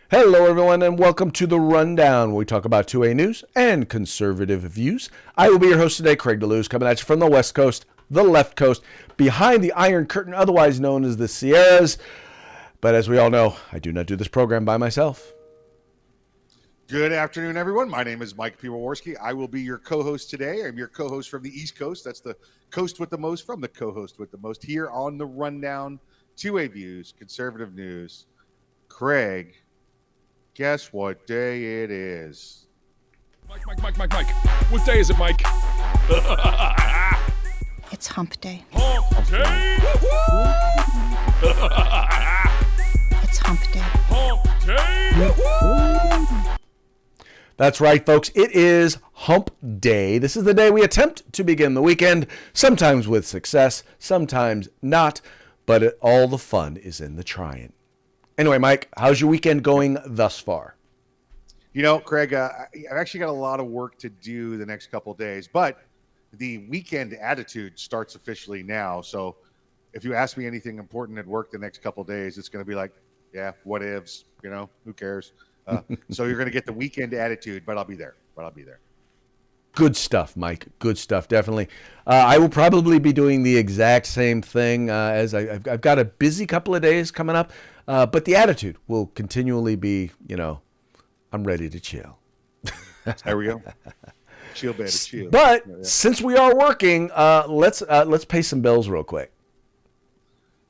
Hello, everyone, and welcome to The Rundown, where we talk about 2A news and conservative views. I will be your host today, Craig DeLuz, coming at you from the West Coast, the left coast, behind the Iron Curtain, otherwise known as the Sierras. But as we all know, I do not do this program by myself. Good afternoon, everyone. My name is Mike Piwowarski. I will be your co-host today. I'm your co-host from the East Coast. That's the coast with the most from the co-host with the most here on The Rundown, 2A views, conservative news. Craig, guess what day it is? Mike. What day is it, Mike? It's hump day. Hump day! It's hump day. Hump day! That's right, folks. It is Hump Day. This is the day we attempt to begin the weekend, sometimes with success, sometimes not, but all the fun is in the trying. Anyway, Mike, how's your weekend going thus far? You know, Craig, I've actually got a lot of work to do the next couple of days, but the weekend attitude starts officially now. So if you ask me anything important at work the next couple of days, it's going to be like, yeah, what ifs, who cares? So you're going to get the weekend attitude, but I'll be there. Good stuff, Mike. Good stuff, definitely. I will probably be doing the exact same thing as I've got a busy couple of days coming up, but the attitude will continually be, I'm ready to chill. There we go. Chill, baby, chill. But since we are working, let's pay some bills real quick.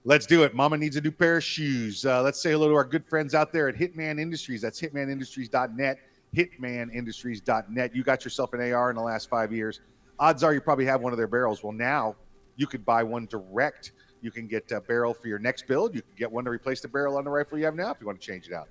Let's do it. Mama needs a new pair of shoes. Let's say hello to our good friends out there at Hitman Industries. That's hitmanindustries.net, hitmanindustries.net. You got yourself an AR in the last 5 years. Odds are you probably have one of their barrels. Well, now you could buy one direct. You can get a barrel for your next build. You can get one to replace the barrel on the rifle you have now if you want to change it out.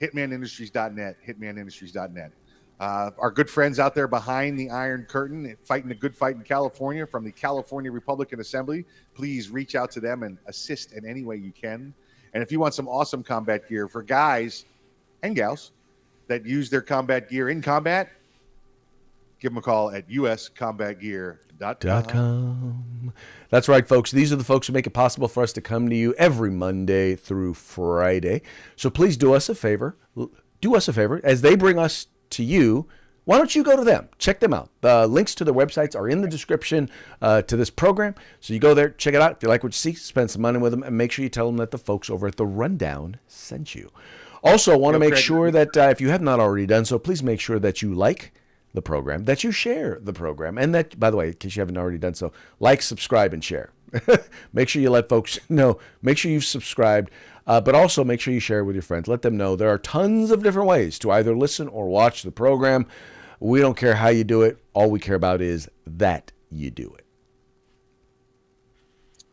Hitmanindustries.net, hitmanindustries.net. Our good friends out there behind the Iron Curtain, fighting the good fight in California from the California Republican Assembly. Please reach out to them and assist in any way you can. And if you want some awesome combat gear for guys and gals that use their combat gear in combat, give them a call at uscombatgear.com. That's right, folks. These are the folks who make it possible for us to come to you every Monday through Friday. So please do us a favor. As they bring us to you, why don't you go to them? Check them out. The links to their websites are in the description to this program. So you go there, check it out. If you like what you see, spend some money with them, and make sure you tell them that the folks over at The Rundown sent you. Also, want to make sure that if you have not already done so, please make sure that you like the program, that you share the program, and that, by the way, in case you haven't already done so, like, subscribe, and share. Make sure you let folks know. Make sure you've subscribed, but also make sure you share it with your friends. Let them know there are tons of different ways to either listen or watch the program. We don't care how you do it. All we care about is that you do it.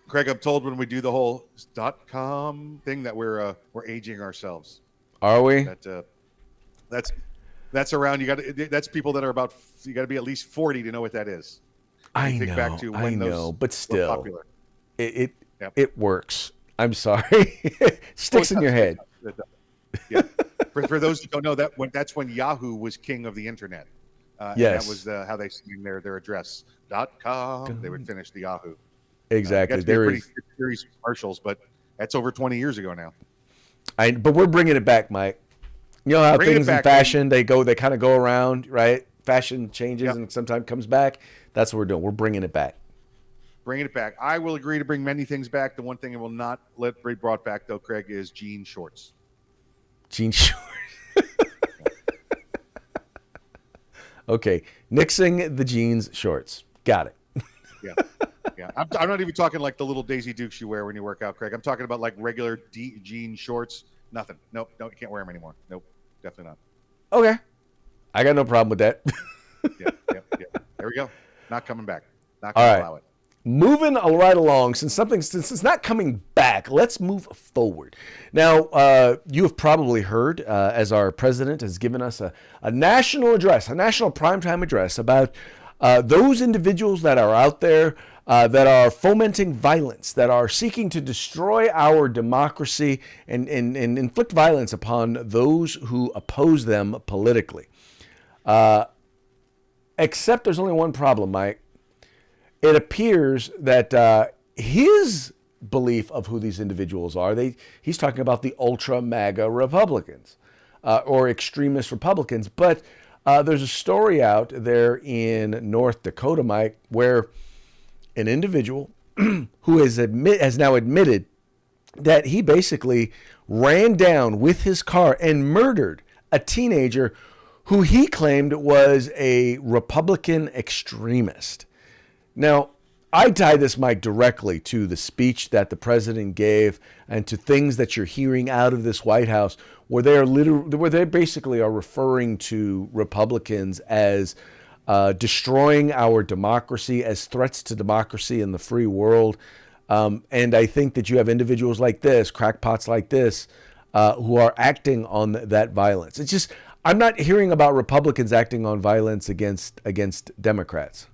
Craig, I'm told when we do the whole .com thing that we're aging ourselves. Are we? That's around. That's people that are about. You got to be at least 40 to know what that is. I know, but still, it works. I'm sorry, sticks in your head. Yeah. For those who don't know, that's when Yahoo was king of the internet. Yes, and that was how they sing their address. .com. They would finish the Yahoo. Exactly. There is pretty serious commercials, but that's over 20 years ago now. But we're bringing it back, Mike. You know how things in fashion, they kind of go around, right? Fashion changes and sometimes comes back. That's what we're doing. We're bringing it back. Bringing it back. I will agree to bring many things back. The one thing I will not let be brought back, though, Craig, is jean shorts. Jean shorts. Okay. Nixing the jeans shorts. Got it. Yeah. I'm not even talking like the little Daisy Dukes you wear when you work out, Craig. I'm talking about like regular jean shorts. Nothing. Nope. No, you can't wear them anymore. Nope. Definitely not. Okay. I got no problem with that. Yeah. There we go. Not coming back. Not going to allow it. Moving right along, since it's not coming back, let's move forward. Now, you have probably heard, as our president has given us a national address, a national primetime address about those individuals that are out there that are fomenting violence, that are seeking to destroy our democracy and inflict violence upon those who oppose them politically. Except there's only one problem, Mike. It appears that his belief of who these individuals are. He's talking about the ultra MAGA Republicans or extremist Republicans. But there's a story out there in North Dakota, Mike, where an individual who has now admitted that he basically ran down with his car and murdered a teenager who he claimed was a Republican extremist. Now, I tie this, Mike, directly to the speech that the president gave and to things that you're hearing out of this White House, where they basically are referring to Republicans as destroying our democracy, as threats to democracy in the free world. And I think that you have individuals like this, crackpots like this, who are acting on that violence. It's just, I'm not hearing about Republicans acting on violence against Democrats.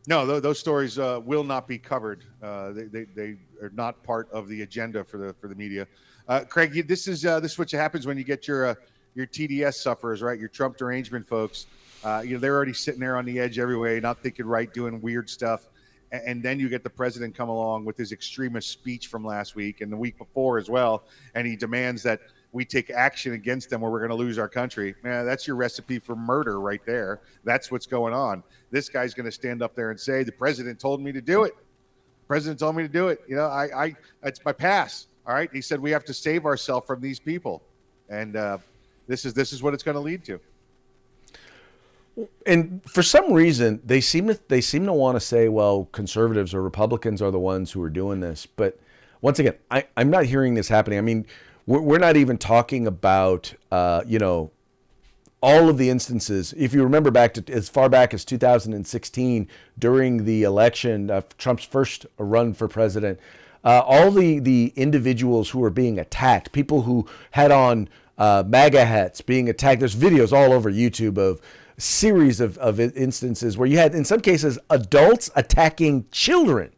No, those stories will not be covered. They are not part of the agenda for the media. Craig, this is what happens when you get your TDS sufferers, right? Your Trump derangement folks. They're already sitting there on the edge every way, not thinking right, doing weird stuff. And then you get the president come along with his extremist speech from last week and the week before as well, and he demands that we take action against them or we're going to lose our country. Man, that's your recipe for murder right there. That's what's going on. This guy's going to stand up there and say, the president told me to do it. The president told me to do it. I it's my pass. All right. He said we have to save ourselves from these people. And this is what it's going to lead to. And for some reason, they seem to want to say, well, conservatives or Republicans are the ones who are doing this. But once again, I'm not hearing this happening. I mean, we're not even talking about, all of the instances. If you remember back to as far back as 2016, during the election of Trump's first run for president, all the individuals who were being attacked, people who had on MAGA hats being attacked. There's videos all over YouTube of series of instances where you had, in some cases, adults attacking children,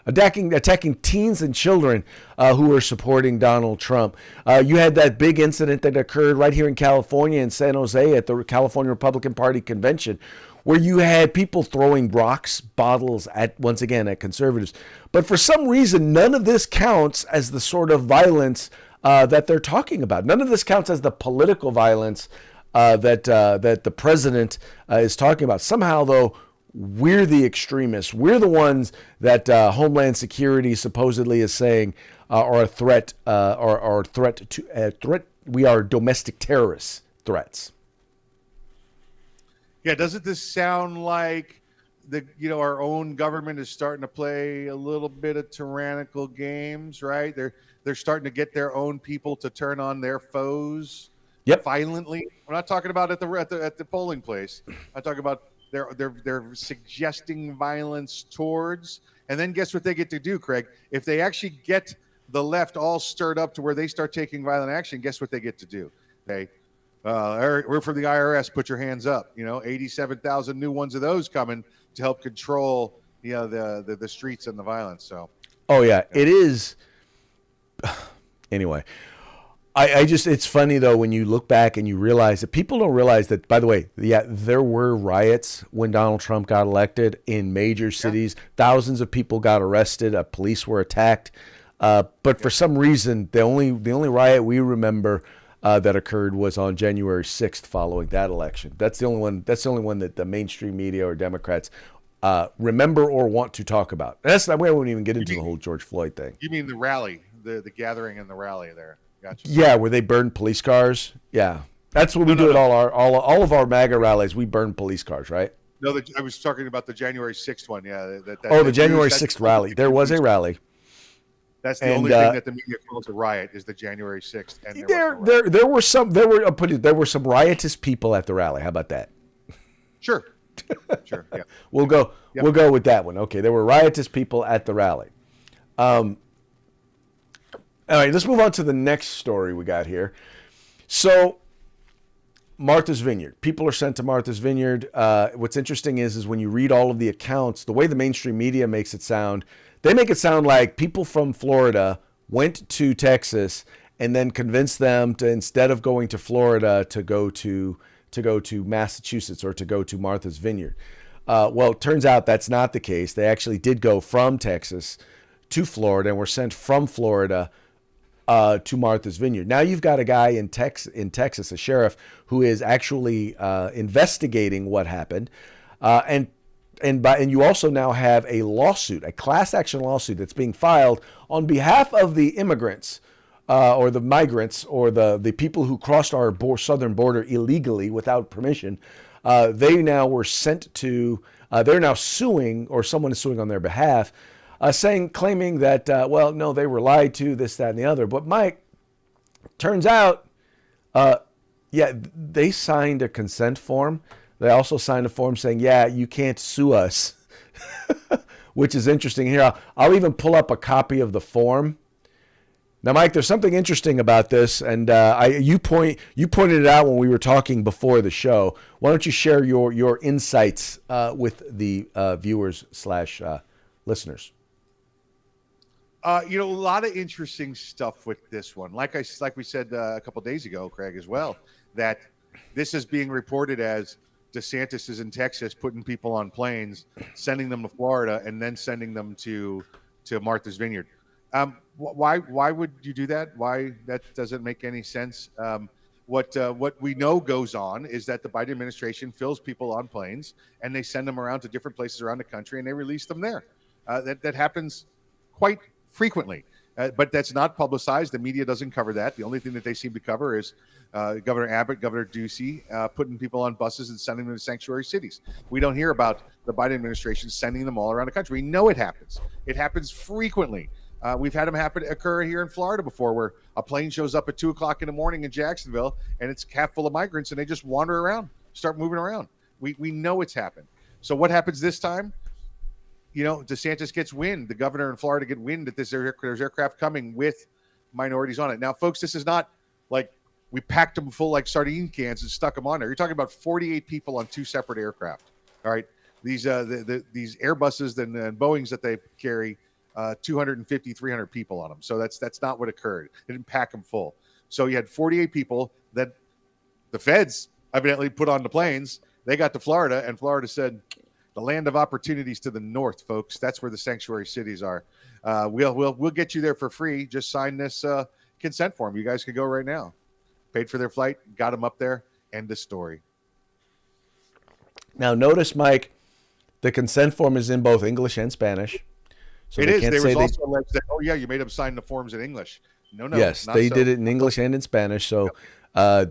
attacking teens and children who were supporting Donald Trump. You had that big incident that occurred right here in California, in San Jose, at the California Republican Party convention, where you had people throwing rocks, bottles once again at conservatives. But for some reason, none of this counts as the sort of violence that they're talking about. None of this counts as the political violence that the president is talking about. Somehow, though, we're the extremists. We're the ones that Homeland Security supposedly is saying are a threat, or threat. We are domestic terrorist threats. Yeah, doesn't this sound like our own government is starting to play a little bit of tyrannical games, right? They're starting to get their own people to turn on their foes. Yep. Violently. We're not talking about at the polling place. I'm talking about they're suggesting violence towards, and then guess what they get to do, Craig? If they actually get the left all stirred up to where they start taking violent action, guess what they get to do? We're from the IRS. Put your hands up. 87,000 new ones of those coming to help control the streets and the violence. So. Oh yeah, it is. Anyway. It's funny though when you look back and you realize that people don't realize that, by the way, there were riots when Donald Trump got elected in major cities. Yeah. Thousands of people got arrested. Police were attacked. But for some reason, the only riot we remember that occurred was on January 6th following that election. That's the only one. That's the only one that the mainstream media or Democrats remember or want to talk about. And that's not where we won't even get into the whole George Floyd thing. You mean the rally, the gathering and the rally there? Gotcha. Yeah, where they burned police cars. Yeah, that's what we do at all of our MAGA rallies. We burn police cars, right? No, I was talking about the January 6th one. Yeah. The January 6th rally. There was a rally. That's the only thing that the media calls a riot is the January 6th. And there were some riotous people at the rally. How about that? Sure. Yeah. We'll go with that one. Okay, there were riotous people at the rally. All right, let's move on to the next story we got here. So, Martha's Vineyard. People are sent to Martha's Vineyard. What's interesting is when you read all of the accounts, the way the mainstream media makes it sound, they make it sound like people from Florida went to Texas and then convinced them to, instead of going to Florida, to go to Massachusetts or to go to Martha's Vineyard. Well, it turns out that's not the case. They actually did go from Texas to Florida and were sent from Florida to Martha's Vineyard. Now you've got a guy in Texas, a sheriff, who is actually investigating what happened, and you also now have a lawsuit, a class action lawsuit that's being filed on behalf of the immigrants or the migrants or the people who crossed our southern border illegally without permission. They now were sent to. They're now suing, or someone is suing on their behalf, claiming that, well, no, they were lied to, this, that, and the other. But Mike, turns out, yeah, they signed a consent form. They also signed a form saying, yeah, you can't sue us, which is interesting. Here, I'll even pull up a copy of the form. Now, Mike, there's something interesting about this, and you pointed it out when we were talking before the show. Why don't you share your insights with the viewers / listeners? A lot of interesting stuff with this one. Like we said a couple days ago, Craig, as well, that this is being reported as DeSantis is in Texas putting people on planes, sending them to Florida, and then sending them to Martha's Vineyard. Why would you do that? Why? That doesn't make any sense. What we know goes on is that the Biden administration fills people on planes and they send them around to different places around the country and they release them there. That happens quite frequently, but that's not publicized. The media doesn't cover that. The only thing that they seem to cover is Governor Abbott, Governor Ducey putting people on buses and sending them to sanctuary cities. We don't hear about the Biden administration sending them all around the country. We know it happens. It happens frequently. We've had them occur here in Florida before, where a plane shows up at 2:00 in the morning in Jacksonville and it's half full of migrants and they just wander around, start moving around. We know it's happened. So what happens this time? DeSantis gets wind. The governor in Florida get wind that there's aircraft coming with minorities on it. Now, folks, this is not like we packed them full like sardine cans and stuck them on there. You're talking about 48 people on 2 separate aircraft. All right, these Airbuses and Boeings that they carry. 250, 300 people on them. So that's not what occurred. They didn't pack them full. So you had 48 people that the feds evidently put on the planes. They got to Florida, and Florida said, the land of opportunities to the north, folks. That's where the sanctuary cities are. We'll get you there for free. Just sign this consent form. You guys can go right now. Paid for their flight, got them up there. End of story. Now, notice, Mike, the consent form is in both English and Spanish. So it is. There was also alleged that, oh yeah, you made them sign the forms in English. No. Yes, they did it in English and in Spanish. So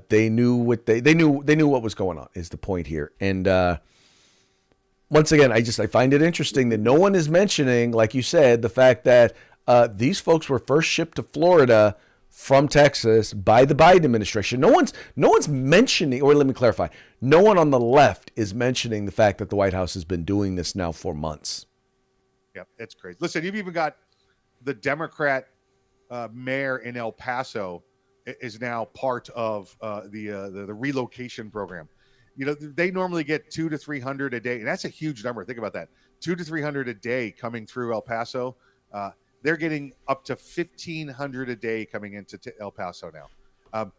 they knew what they knew what was going on. Is the point here? And once again, I find it interesting that no one is mentioning, like you said, the fact that these folks were first shipped to Florida from Texas by the Biden administration. No one's mentioning, or let me clarify, no one on the left is mentioning the fact that the White House has been doing this now for months. Yep, it's crazy. Listen, you've even got the Democrat mayor in El Paso is now part of the relocation program. They normally get 200 to 300 a day, and that's a huge number. Think about that: 200 to 300 a day coming through El Paso. They're getting up to 1,500 a day coming into El Paso now.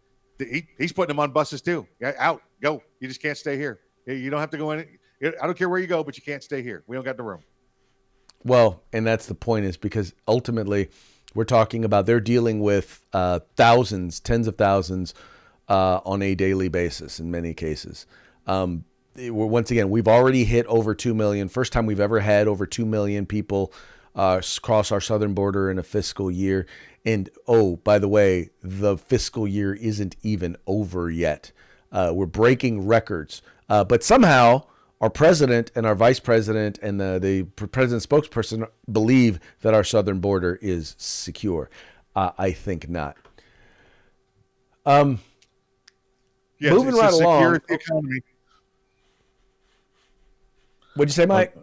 He's putting them on buses too. Out, go. You just can't stay here. You don't have to go in. I don't care where you go, but you can't stay here. We don't got the room. Well, and that's the point, is because ultimately we're talking about they're dealing with thousands, tens of thousands on a daily basis in many cases. Once again, we've already hit over 2 million. First time we've ever had over 2 million people cross our southern border in a fiscal year. And, oh, by the way, the fiscal year isn't even over yet. We're breaking records. But somehow our president and our vice president and the president's spokesperson believe that our southern border is secure. I think not. Yes, moving right along. The economy. What'd you say, Mike?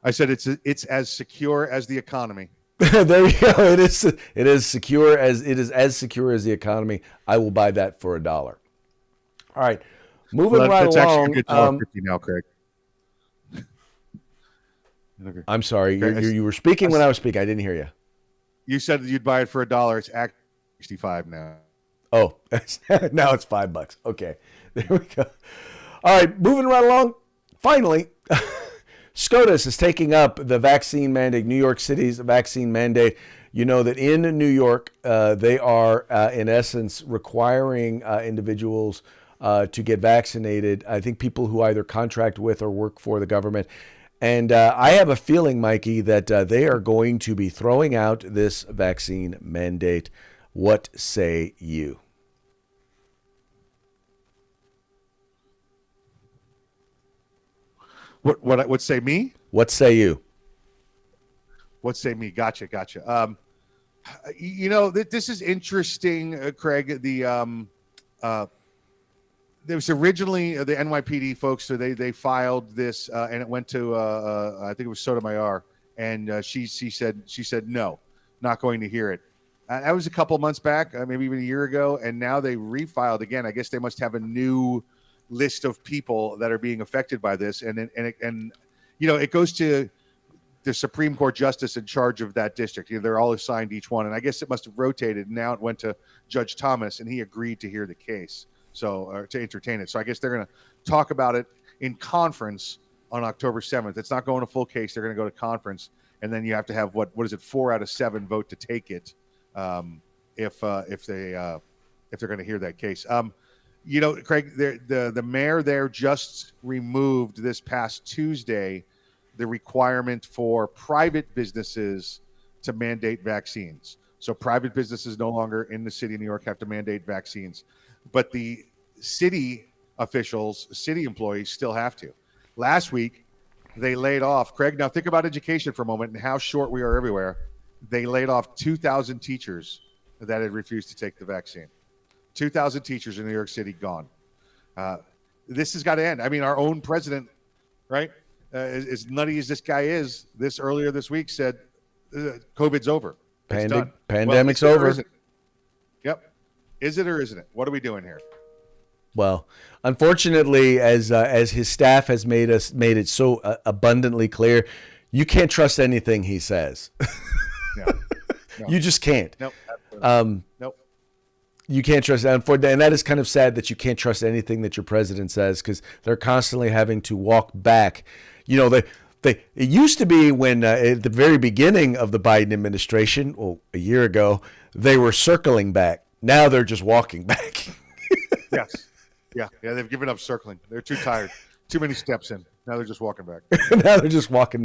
I said it's as secure as the economy. There you go. It is secure as the economy. I will buy that for $1. All right. Moving right along. It's actually $1.50 now, Craig. I'm sorry. You were speaking when I was speaking. I didn't hear you. You said you'd buy it for $1. It's actually $65 now. Oh, now it's $5. Okay. There we go. All right. Moving right along. Finally, SCOTUS is taking up the vaccine mandate, New York City's vaccine mandate. You know that in New York, they are, in essence, requiring individuals to get vaccinated. I think people who either contract with or work for the government. And I have a feeling, Mikey, that they are going to be throwing out this vaccine mandate. What say you? What say me? What say you? What say me? Gotcha. This is interesting, Craig. There was originally the NYPD folks, so they filed this, and it went to I think it was Sotomayor, and she said no, not going to hear it. That was a couple months back, maybe even a year ago, and now they refiled again. I guess they must have a new list of people that are being affected by this, and it goes to the Supreme Court justice in charge of that district. They're all assigned each one, and I guess it must have rotated. And now it went to Judge Thomas, and he agreed to hear the case, to entertain it. So I guess they're going to talk about it in conference on October 7th. It's not going to full case. They're going to go to conference, and then you have to have what is it, 4 out of 7 vote to take it if they're going to hear that case. Craig, the mayor there just removed this past Tuesday the requirement for private businesses to mandate vaccines. So private businesses no longer in the city of New York have to mandate vaccines, but the city officials, city employees still have to. Last week, they laid off, Craig, now think about education for a moment and how short we are everywhere. They laid off 2,000 teachers that had refused to take the vaccine. 2,000 teachers in New York City gone. This has got to end. I mean, our own president, right, as nutty as this guy is, earlier this week said, COVID's over. It's done. Pandemic's well, over. Yep. Is it or isn't it? What are we doing here? Well, unfortunately, as his staff has made it so abundantly clear, you can't trust anything he says. No. You just can't. Nope. Nope. You can't trust that, and that is kind of sad that you can't trust anything that your president says, because they're constantly having to walk back. It used to be when at the very beginning of the Biden administration, a year ago, they were circling back. Now they're just walking back. Yes. Yeah. They've given up circling. They're too tired. Too many steps in. Now they're just walking back. Now they're just walking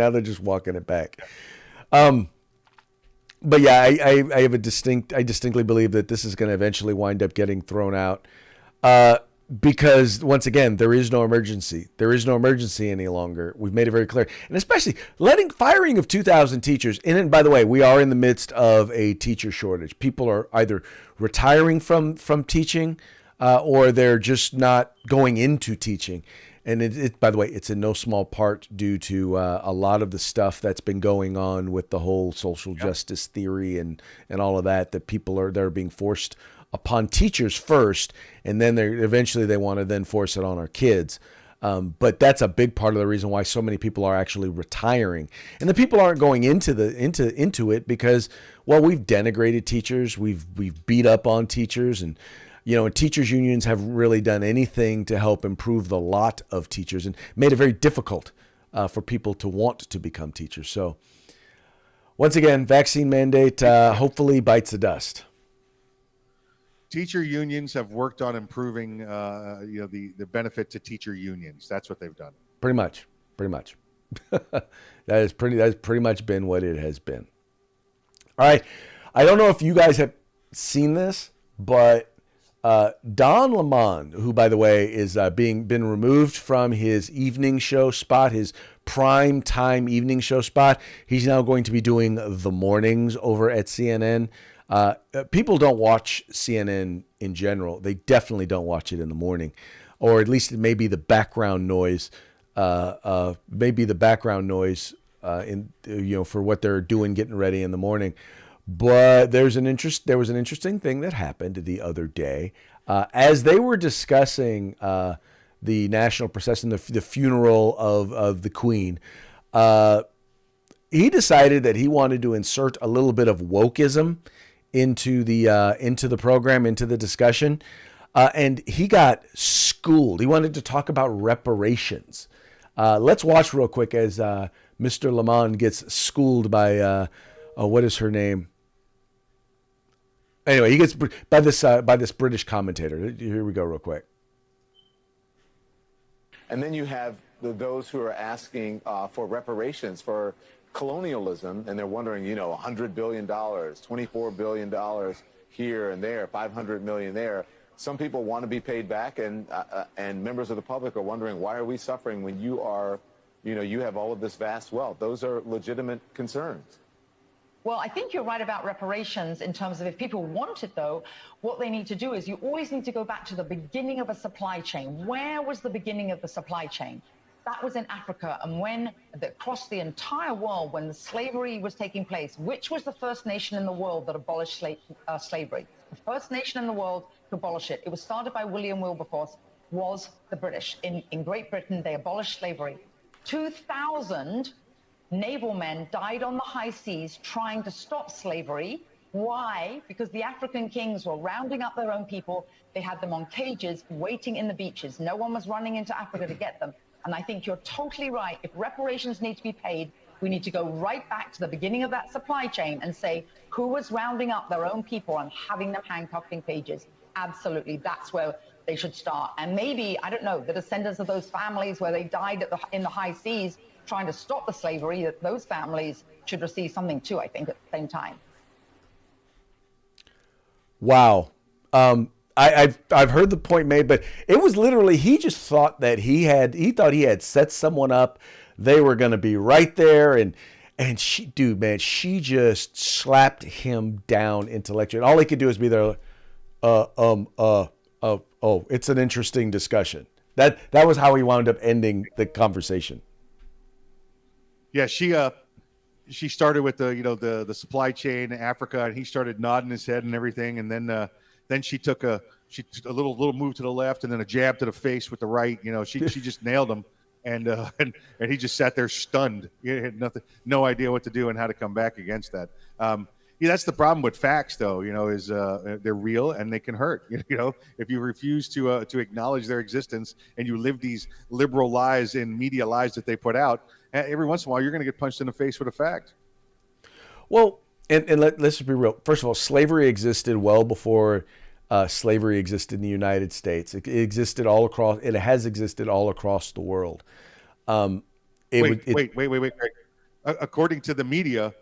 it back. But yeah, I distinctly believe that this is going to eventually wind up getting thrown out, because once again, there is no emergency. There is no emergency any longer. We've made it very clear, and especially firing of 2,000 teachers. And by the way, we are in the midst of a teacher shortage. People are either retiring from teaching, or they're just not going into teaching. And by the way, it's in no small part due to a lot of the stuff that's been going on with the whole social justice theory and all of that they're being forced upon teachers first, and then they want to then force it on our kids. But that's a big part of the reason why so many people are actually retiring, and the people aren't going into it because, well, we've denigrated teachers, we've beat up on teachers, and teachers unions haven't really done anything to help improve the lot of teachers and made it very difficult for people to want to become teachers. So once again, vaccine mandate hopefully bites the dust. Teacher unions have worked on improving the benefit to teacher unions. That's what they've done. Pretty much. That's pretty much been what it has been. All right. I don't know if you guys have seen this, but Don Lemon, who, by the way, is been removed from his evening show spot, his prime time evening show spot. He's now going to be doing the mornings over at CNN. People don't watch CNN in general. They definitely don't watch it in the morning, or at least it may be the background noise. For what they're doing, getting ready in the morning. But there was an interesting thing that happened the other day as they were discussing the national procession, the funeral of the Queen. He decided that he wanted to insert a little bit of wokeism into the program, into the discussion, and he got schooled. He wanted to talk about reparations. Let's watch real quick as Mr. Lamont gets schooled by what is her name? Anyway, he gets by this British commentator. Here we go, real quick. And then you have those who are asking for reparations for colonialism, and they're wondering, $100 billion, $24 billion here and there, $500 million there. Some people want to be paid back, and members of the public are wondering, why are we suffering when you are, you have all of this vast wealth? Those are legitimate concerns. Well, I think you're right about reparations in terms of if people want it, though, what they need to do is you always need to go back to the beginning of a supply chain. Where was the beginning of the supply chain? That was in Africa. And when across the entire world, when the slavery was taking place, which was the first nation in the world that abolished slavery? The first nation in the world to abolish it. It was started by William Wilberforce, was the British. In Great Britain, they abolished slavery. 2,000 naval men died on the high seas trying to stop slavery. Why? Because the African kings were rounding up their own people. They had them on cages waiting in the beaches. No one was running into Africa to get them. And I think you're totally right. If reparations need to be paid, we need to go right back to the beginning of that supply chain and say who was rounding up their own people and having them handcuffed in cages. Absolutely. That's where they should start. And maybe, I don't know, the descendants of those families where they died in the high seas trying to stop the slavery, that those families should receive something too, I think, at the same time. Wow. I've heard the point made, but it was literally, he just thought that he thought he had set someone up. They were going to be right there. And she, dude, man, she just slapped him down intellectually. And all he could do is be there. It's an interesting discussion. That was how he wound up ending the conversation. Yeah, she started with the supply chain in Africa, and he started nodding his head and everything, and then she took a little move to the left and then a jab to the face with the right. She just nailed him, and he just sat there stunned. He had no idea what to do and how to come back against that. That's the problem with facts, though. Is they're real and they can hurt. If you refuse to acknowledge their existence and you live these liberal lies and media lies that they put out, every once in a while you're going to get punched in the face with a fact. Well, and let's just be real. First of all, slavery existed well before slavery existed in the United States. It existed all across. It has existed all across the world. Wait. According to the media,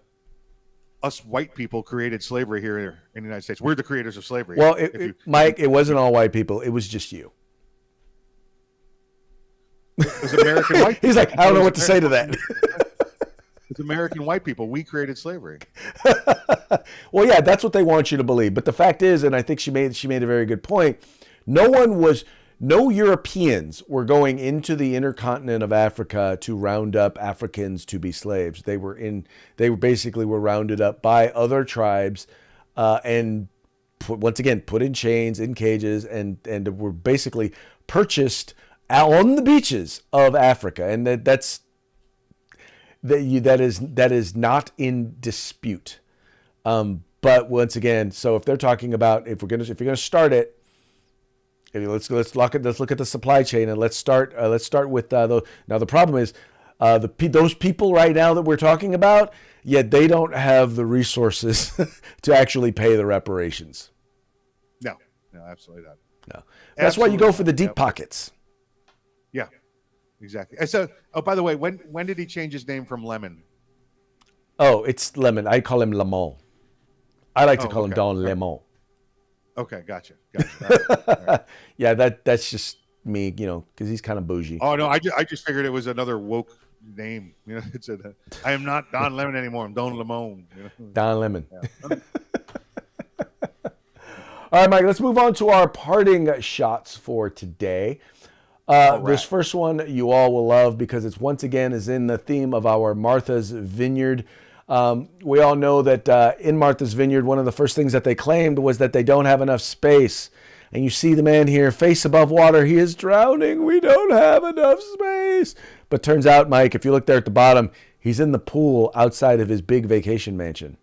us white people created slavery here in the United States. We're the creators of slavery. Well, Mike, it wasn't all white people. It was just you. It was American white people. He's like, I don't know what to say to that. It's American white people. We created slavery. Well, yeah, that's what they want you to believe. But the fact is, and I think she made a very good point, no Europeans were going into the intercontinent of Africa to round up Africans to be slaves. They were basically rounded up by other tribes and put in chains, in cages, and were basically purchased on the beaches of Africa. And that is not in dispute. But once again, so if they're talking about if you're gonna start it, let's look at the supply chain and let's start with now the problem is those people right now that we're talking about, yet they don't have the resources to actually pay the reparations. No, absolutely not. No, that's why you go for the deep pockets. Yeah, exactly. And so, by the way, when did he change his name from Lemon? Oh, it's Lemon. I call him Lamont. I like to call him Don Lemon. Okay, gotcha. All right. Yeah, that's just me, because he's kind of bougie. Oh no, I just figured it was another woke name. I am not Don Lemon anymore. I'm Don Lemon. Don Lemon. Yeah. All right, Mike. Let's move on to our parting shots for today. Right. This first one you all will love because it's once again is in the theme of our Martha's Vineyard. We all know that in Martha's Vineyard, one of the first things that they claimed was that they don't have enough space. And you see the man here, face above water. He is drowning. We don't have enough space. But turns out, Mike, if you look there at the bottom, he's in the pool outside of his big vacation mansion.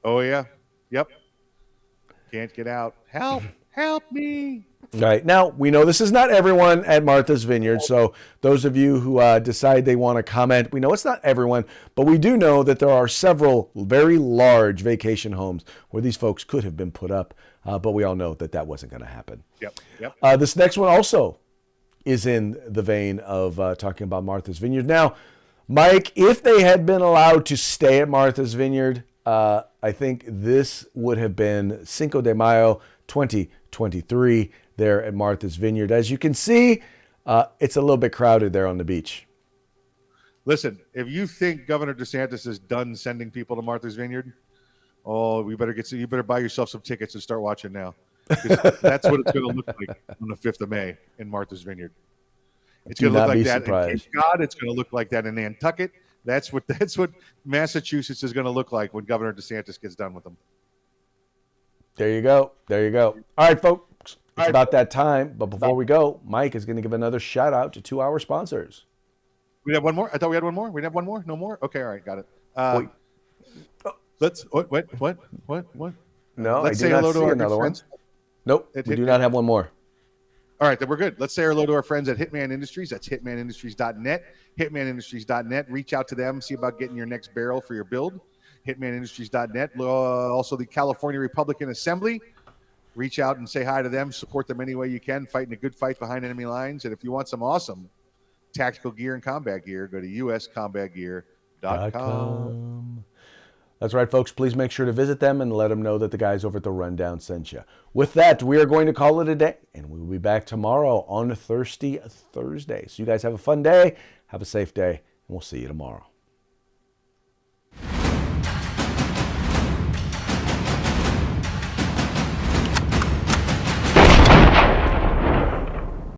Oh, yeah. Yep. Can't get out. Help me. Right. Now, we know this is not everyone at Martha's Vineyard, so those of you who decide they want to comment, we know it's not everyone, but we do know that there are several very large vacation homes where these folks could have been put up, but we all know that that wasn't going to happen. Yep. This next one also is in the vein of talking about Martha's Vineyard. Now, Mike, if they had been allowed to stay at Martha's Vineyard, I think this would have been Cinco de Mayo 2023 there at Martha's Vineyard. As you can see, it's a little bit crowded there on the beach. Listen, if you think Governor DeSantis is done sending people to Martha's Vineyard, you better buy yourself some tickets and start watching now. 'Cause that's what it's going to look like on the 5th of May in Martha's Vineyard. It's going to look like that in Cape Cod. It's going to look like that in Nantucket. That's what Massachusetts is going to look like when Governor DeSantis gets done with them. There you go. There you go. All right, folks. It's about that time. But before we go, Mike is going to give another shout out to our sponsors. We have one more? I thought we had one more. We have one more? No more? Okay, all right, got it. Let's what? No, let's I say do not hello to see our another good one. friends. Nope, we do not have one more. All right, then we're good. Let's say hello to our friends at Hitman Industries. That's hitmanindustries.net. Hitmanindustries.net. Reach out to them. See about getting your next barrel for your build. Hitmanindustries.net. Also, the California Republican Assembly. Reach out and say hi to them. Support them any way you can. Fighting a good fight behind enemy lines. And if you want some awesome tactical gear and combat gear, go to uscombatgear.com. That's right, folks. Please make sure to visit them and let them know that the guys over at The Rundown sent you. With that, we are going to call it a day, and we will be back tomorrow on Thirsty Thursday. So you guys have a fun day, have a safe day, and we'll see you tomorrow.